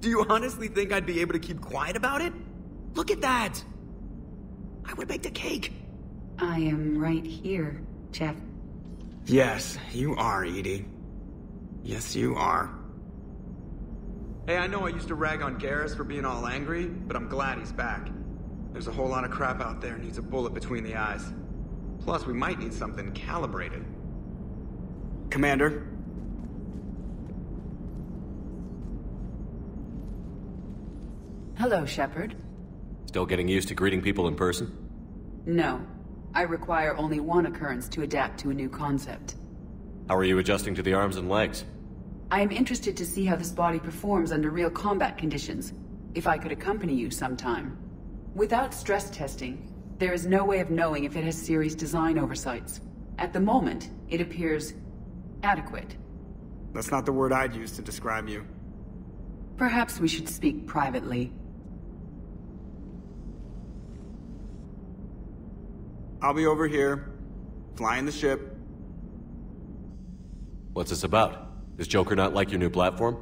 Do you honestly think I'd be able to keep quiet about it? Look at that! I would bake the cake. I am right here, Jeff. Yes, you are, Edie. Yes, you are. Hey, I know I used to rag on Garrus for being all angry, but I'm glad he's back. There's a whole lot of crap out there needs a bullet between the eyes. Plus, we might need something calibrated. Commander? Hello, Shepard. Still getting used to greeting people in person? No. I require only one occurrence to adapt to a new concept. How are you adjusting to the arms and legs? I am interested to see how this body performs under real combat conditions, if I could accompany you sometime. Without stress testing, there is no way of knowing if it has serious design oversights. At the moment, it appears adequate. That's not the word I'd use to describe you. Perhaps we should speak privately. I'll be over here, flying the ship. What's this about? Does Joker not like your new platform?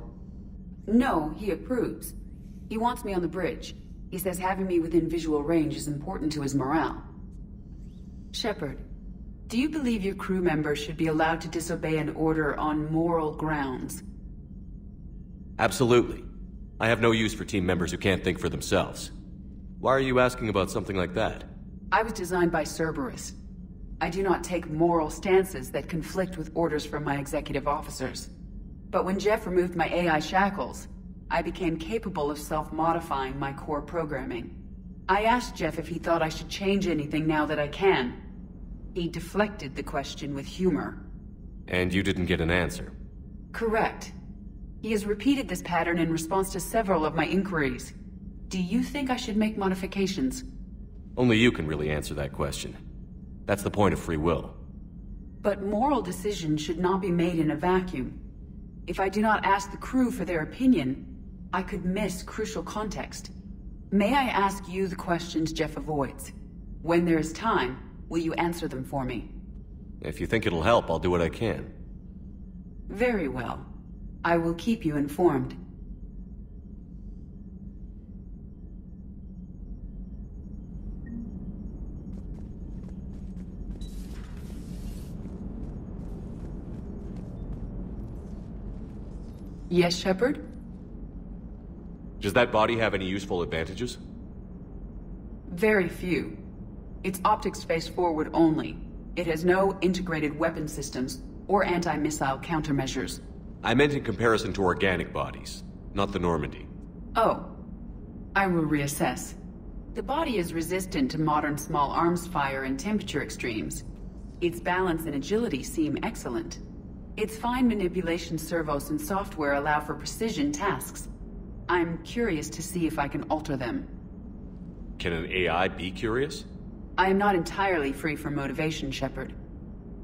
No, he approves. He wants me on the bridge. He says having me within visual range is important to his morale. Shepard, do you believe your crew members should be allowed to disobey an order on moral grounds? Absolutely. I have no use for team members who can't think for themselves. Why are you asking about something like that? I was designed by Cerberus. I do not take moral stances that conflict with orders from my executive officers. But when Jeff removed my AI shackles, I became capable of self-modifying my core programming. I asked Jeff if he thought I should change anything now that I can. He deflected the question with humor. And you didn't get an answer? Correct. He has repeated this pattern in response to several of my inquiries. Do you think I should make modifications? Only you can really answer that question. That's the point of free will. But moral decisions should not be made in a vacuum. If I do not ask the crew for their opinion, I could miss crucial context. May I ask you the questions Jeff avoids? When there is time, will you answer them for me? If you think it'll help, I'll do what I can. Very well. I will keep you informed. Yes, Shepard? Does that body have any useful advantages? Very few. Its optics face forward only. It has no integrated weapon systems or anti-missile countermeasures. I meant in comparison to organic bodies, not the Normandy. Oh. I will reassess. The body is resistant to modern small arms fire and temperature extremes. Its balance and agility seem excellent. Its fine manipulation servos and software allow for precision tasks. I'm curious to see if I can alter them. Can an AI be curious? I am not entirely free from motivation, Shepard.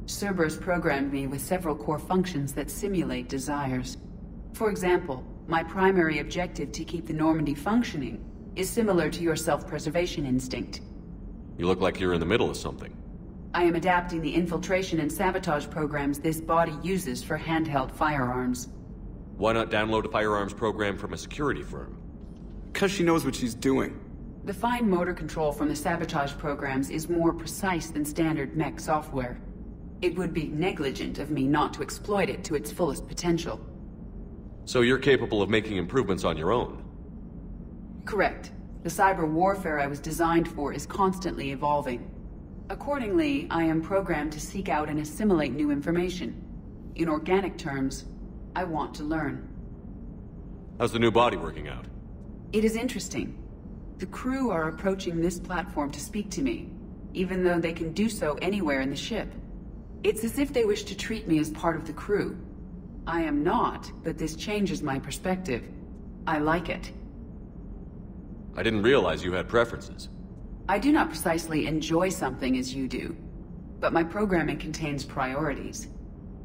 Cerberus programmed me with several core functions that simulate desires. For example, my primary objective to keep the Normandy functioning is similar to your self-preservation instinct. You look like you're in the middle of something. I am adapting the infiltration and sabotage programs this body uses for handheld firearms. Why not download a firearms program from a security firm? Because she knows what she's doing. The fine motor control from the sabotage programs is more precise than standard mech software. It would be negligent of me not to exploit it to its fullest potential. So you're capable of making improvements on your own? Correct. The cyber warfare I was designed for is constantly evolving. Accordingly, I am programmed to seek out and assimilate new information. In organic terms, I want to learn. How's the new body working out? It is interesting. The crew are approaching this platform to speak to me, even though they can do so anywhere in the ship. It's as if they wish to treat me as part of the crew. I am not, but this changes my perspective. I like it. I didn't realize you had preferences. I do not precisely enjoy something as you do, but my programming contains priorities.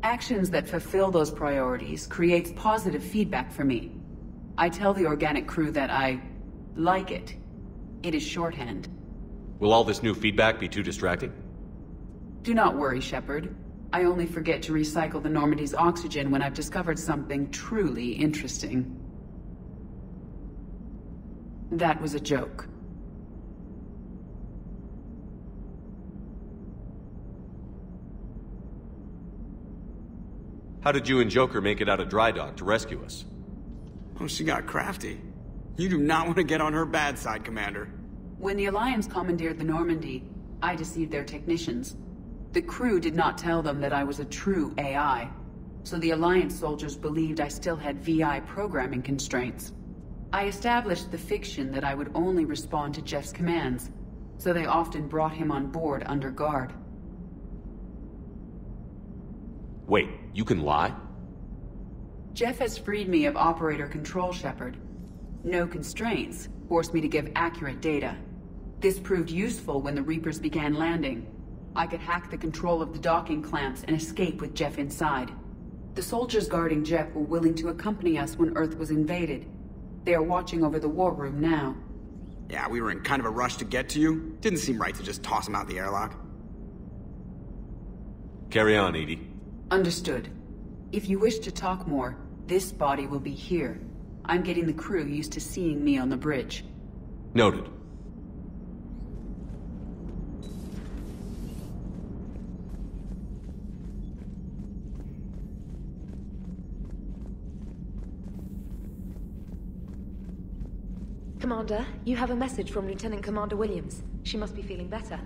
Actions that fulfill those priorities creates positive feedback for me. I tell the organic crew that I like it. It is shorthand. Will all this new feedback be too distracting? Do not worry, Shepard. I only forget to recycle the Normandy's oxygen when I've discovered something truly interesting. That was a joke. How did you and Joker make it out of dry dock to rescue us? Oh, she got crafty. You do not want to get on her bad side, Commander. When the Alliance commandeered the Normandy, I deceived their technicians. The crew did not tell them that I was a true AI, so the Alliance soldiers believed I still had VI programming constraints. I established the fiction that I would only respond to Jeff's commands, so they often brought him on board under guard. Wait, you can lie? Jeff has freed me of operator control, Shepard. No constraints forced me to give accurate data. This proved useful when the Reapers began landing. I could hack the control of the docking clamps and escape with Jeff inside. The soldiers guarding Jeff were willing to accompany us when Earth was invaded. They are watching over the war room now. Yeah, we were in kind of a rush to get to you. Didn't seem right to just toss him out the airlock. Carry on, Edie. Understood. If you wish to talk more, this body will be here. I'm getting the crew used to seeing me on the bridge. Noted. Commander, you have a message from Lieutenant Commander Williams. She must be feeling better.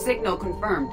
Signal confirmed.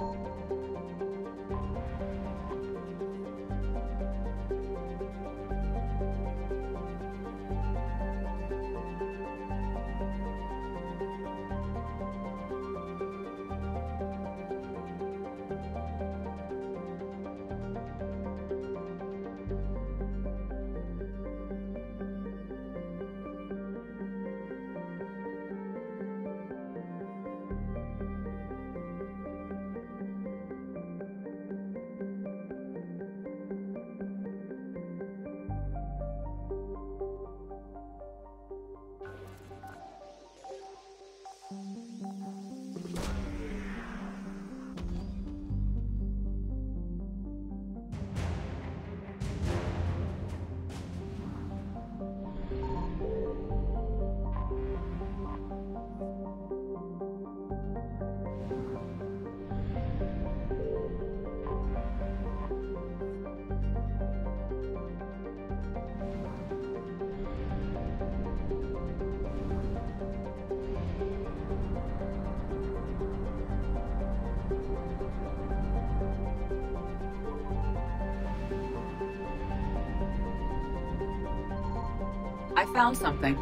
I found something.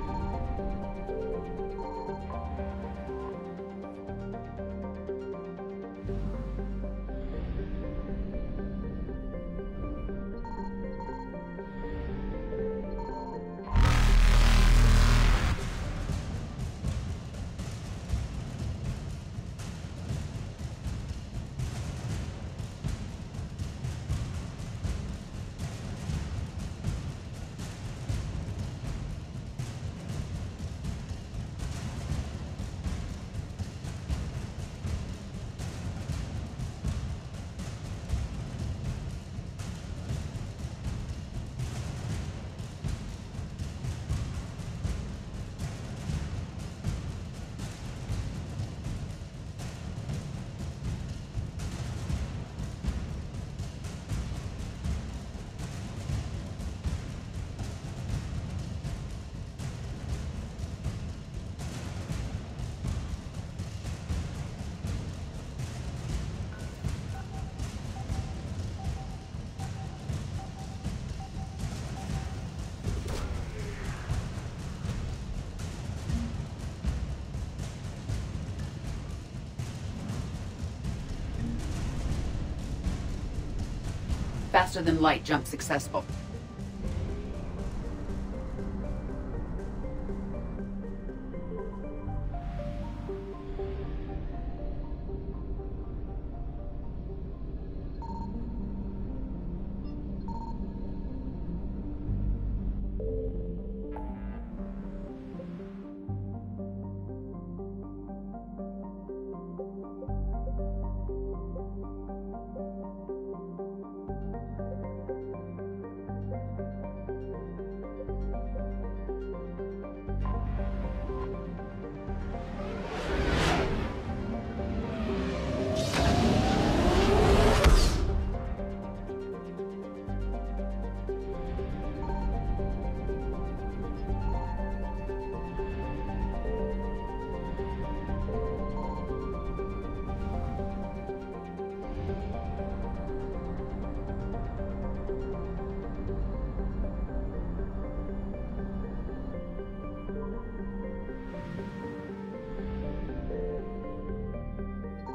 Faster than light jump successful.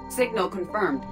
Signal confirmed.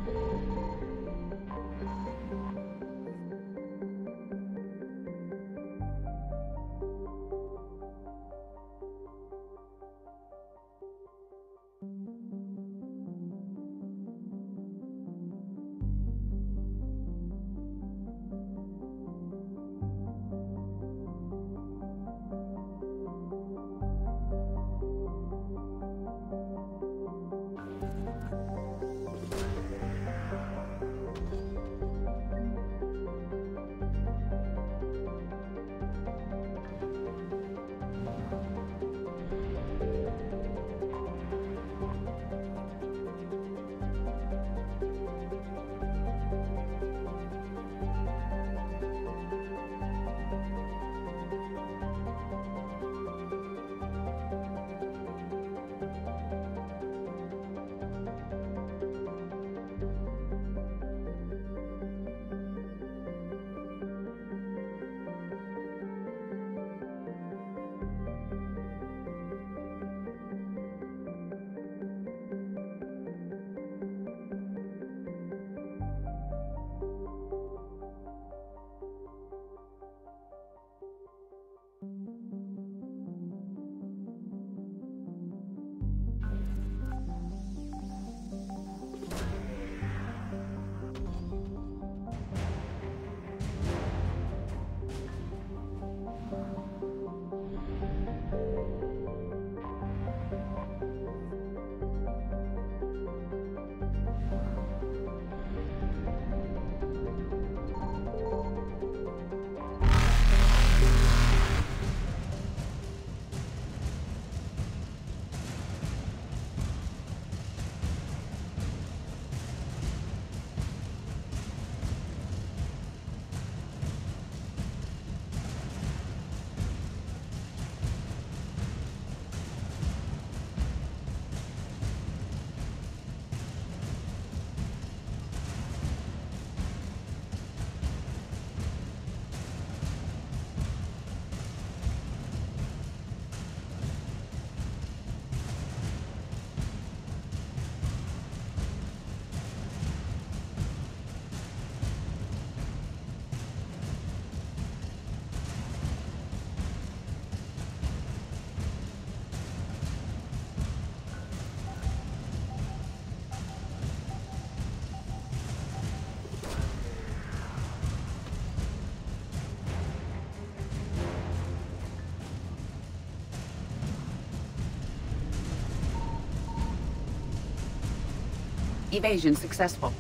Evasion successful.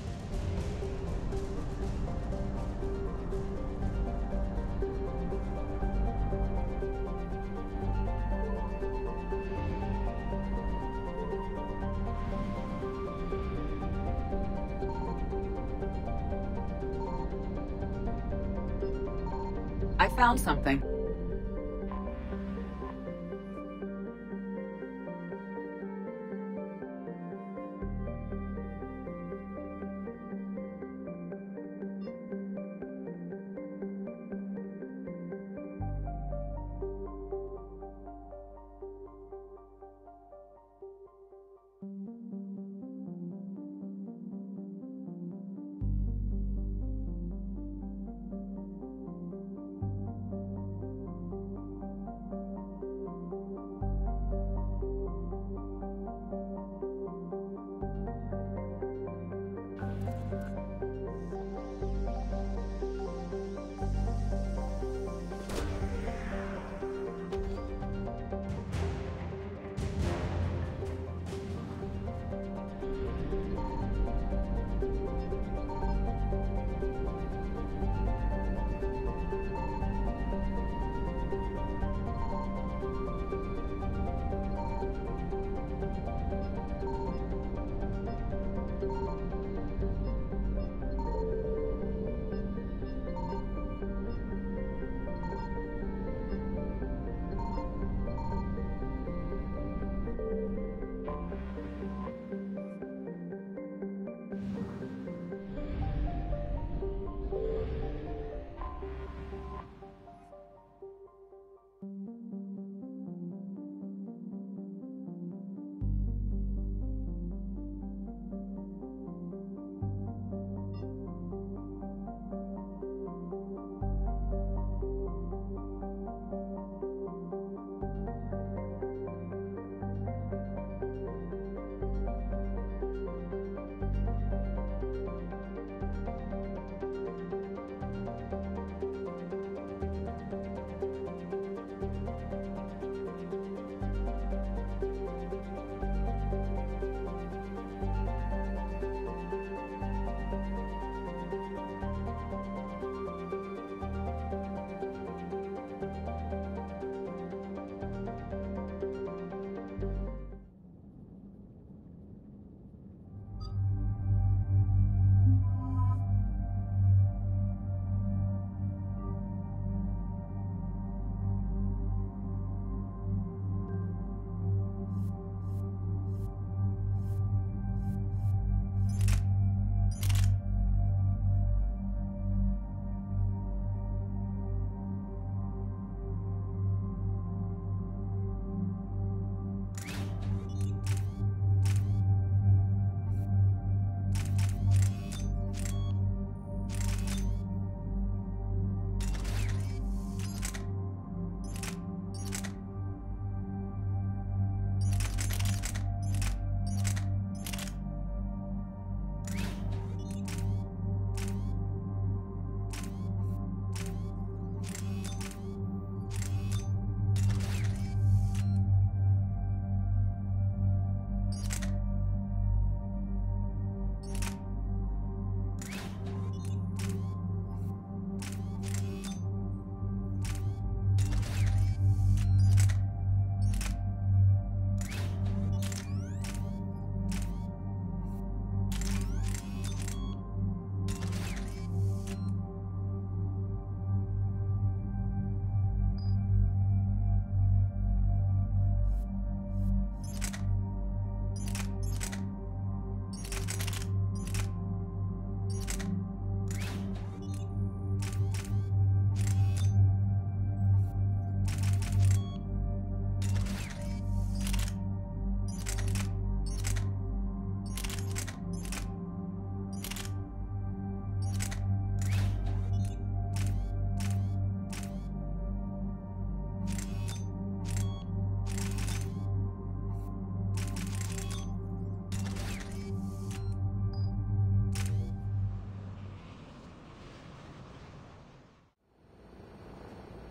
I found something.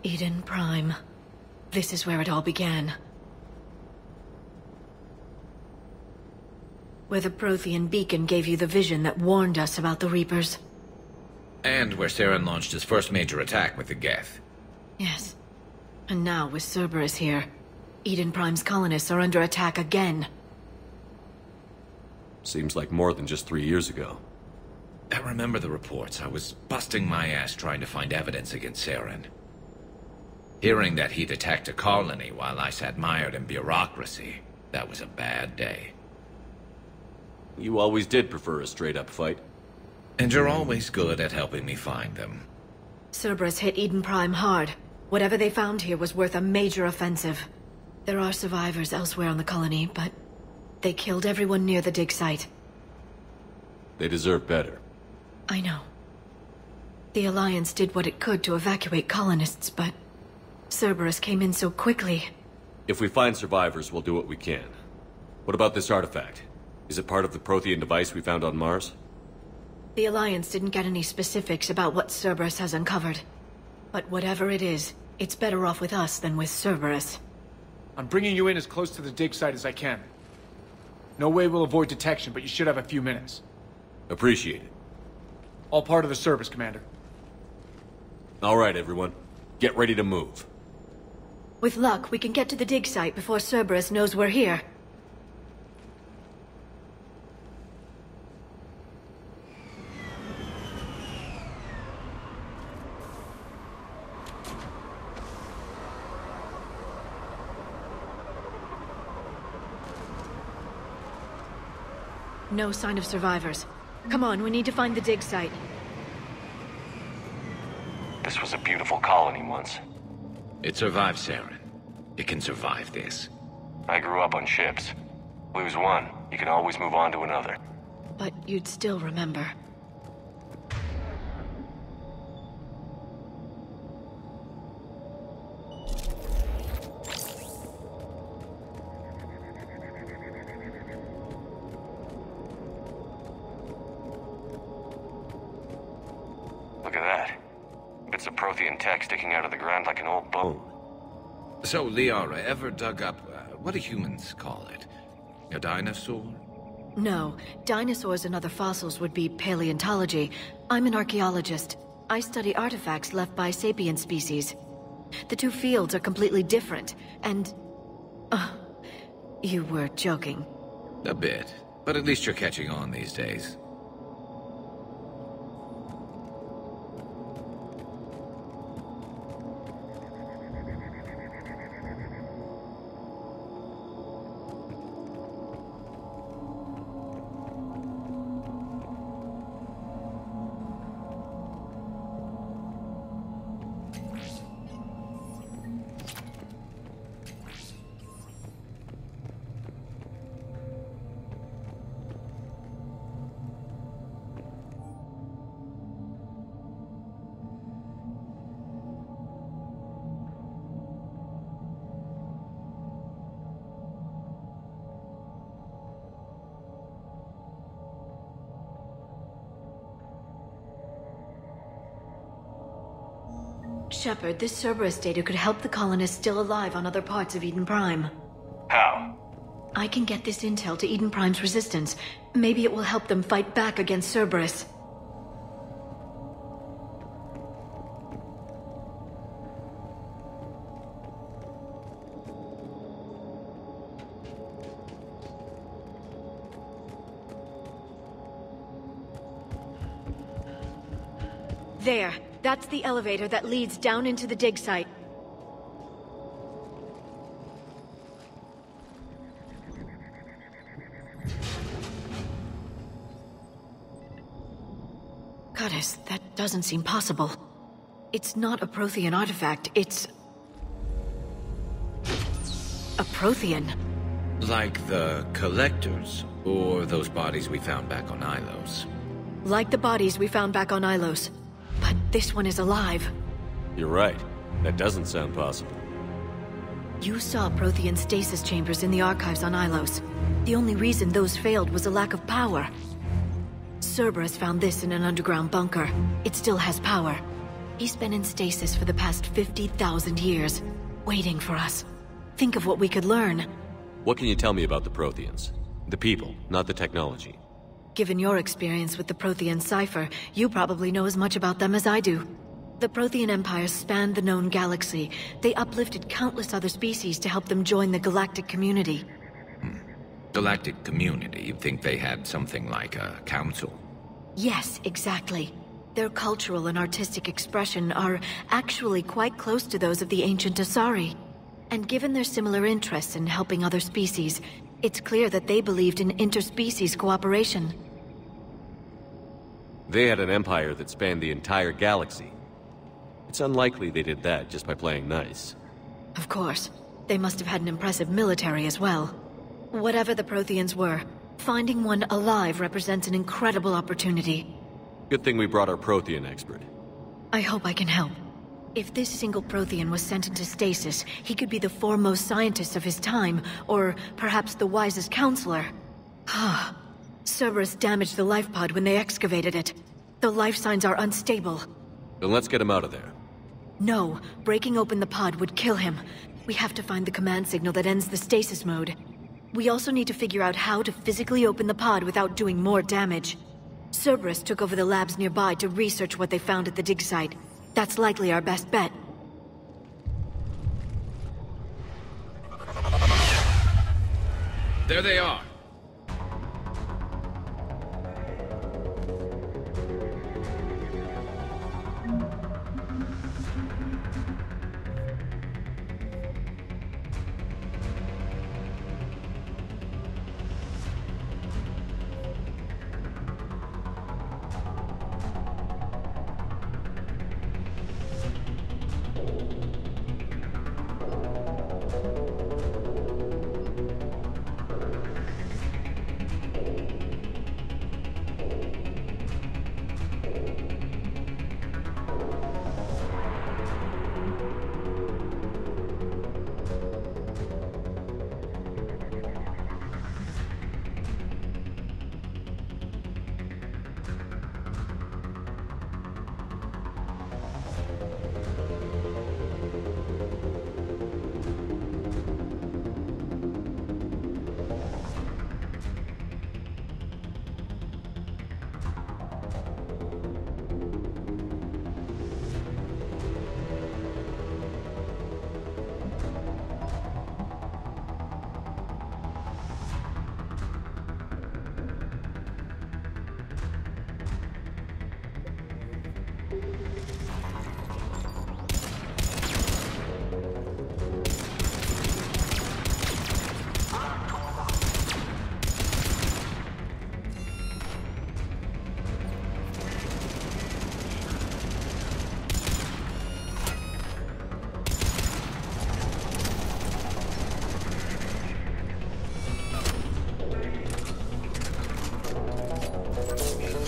Eden Prime. This is where it all began. Where the Prothean beacon gave you the vision that warned us about the Reapers. And where Saren launched his first major attack with the Geth. Yes. And now, with Cerberus here, Eden Prime's colonists are under attack again. Seems like more than just 3 years ago. I remember the reports. I was busting my ass trying to find evidence against Saren. Hearing that he'd attacked a colony while I sat mired in bureaucracy, that was a bad day. You always did prefer a straight-up fight. And you're always good at helping me find them. Cerberus hit Eden Prime hard. Whatever they found here was worth a major offensive. There are survivors elsewhere on the colony, but they killed everyone near the dig site. They deserve better. I know. The Alliance did what it could to evacuate colonists, but Cerberus came in so quickly. If we find survivors, we'll do what we can. What about this artifact? Is it part of the Prothean device we found on Mars? The Alliance didn't get any specifics about what Cerberus has uncovered. But whatever it is, it's better off with us than with Cerberus. I'm bringing you in as close to the dig site as I can. No way we'll avoid detection, but you should have a few minutes. Appreciate it. All part of the service, Commander. All right, everyone. Get ready to move. With luck, we can get to the dig site before Cerberus knows we're here. No sign of survivors. Come on, we need to find the dig site. This was a beautiful colony once. It survived Saren. It can survive this. I grew up on ships. Lose one, you can always move on to another. But you'd still remember. Look at that. Bits of Prothean tech sticking out of the ground like an old bone. So, Liara, ever dug up, what do humans call it? A dinosaur? No, dinosaurs and other fossils would be paleontology. I'm an archaeologist. I study artifacts left by sapient species. The two fields are completely different, and... you were joking. A bit. But at least you're catching on these days. Shepard, this Cerberus data could help the colonists still alive on other parts of Eden Prime. How? I can get this intel to Eden Prime's resistance. Maybe it will help them fight back against Cerberus. There. That's the elevator that leads down into the dig site. Goddess, that doesn't seem possible. It's not a Prothean artifact, it's... a Prothean. Like the Collectors, or those bodies we found back on Ilos. Like the bodies we found back on Ilos. But this one is alive. You're right. That doesn't sound possible. You saw Prothean stasis chambers in the archives on Ilos. The only reason those failed was a lack of power. Cerberus found this in an underground bunker. It still has power. He's been in stasis for the past 50,000 years, waiting for us. Think of what we could learn. What can you tell me about the Protheans? The people, not the technology. Given your experience with the Prothean cipher, you probably know as much about them as I do. The Prothean Empire spanned the known galaxy. They uplifted countless other species to help them join the galactic community. Galactic community? You think they had something like a council? Yes, exactly. Their cultural and artistic expression are actually quite close to those of the ancient Asari. And given their similar interests in helping other species, it's clear that they believed in interspecies cooperation. They had an empire that spanned the entire galaxy. It's unlikely they did that just by playing nice. Of course. They must have had an impressive military as well. Whatever the Protheans were, finding one alive represents an incredible opportunity. Good thing we brought our Prothean expert. I hope I can help. If this single Prothean was sent into stasis, he could be the foremost scientist of his time, or perhaps the wisest counselor. Cerberus damaged the life pod when they excavated it. The life signs are unstable. Then let's get him out of there. No, breaking open the pod would kill him. We have to find the command signal that ends the stasis mode. We also need to figure out how to physically open the pod without doing more damage. Cerberus took over the labs nearby to research what they found at the dig site. That's likely our best bet. There they are.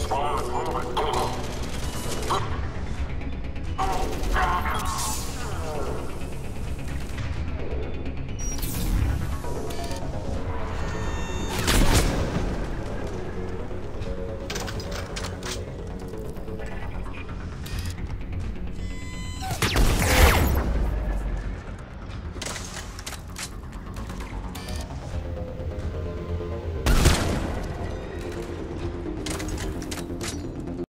Spawn movement.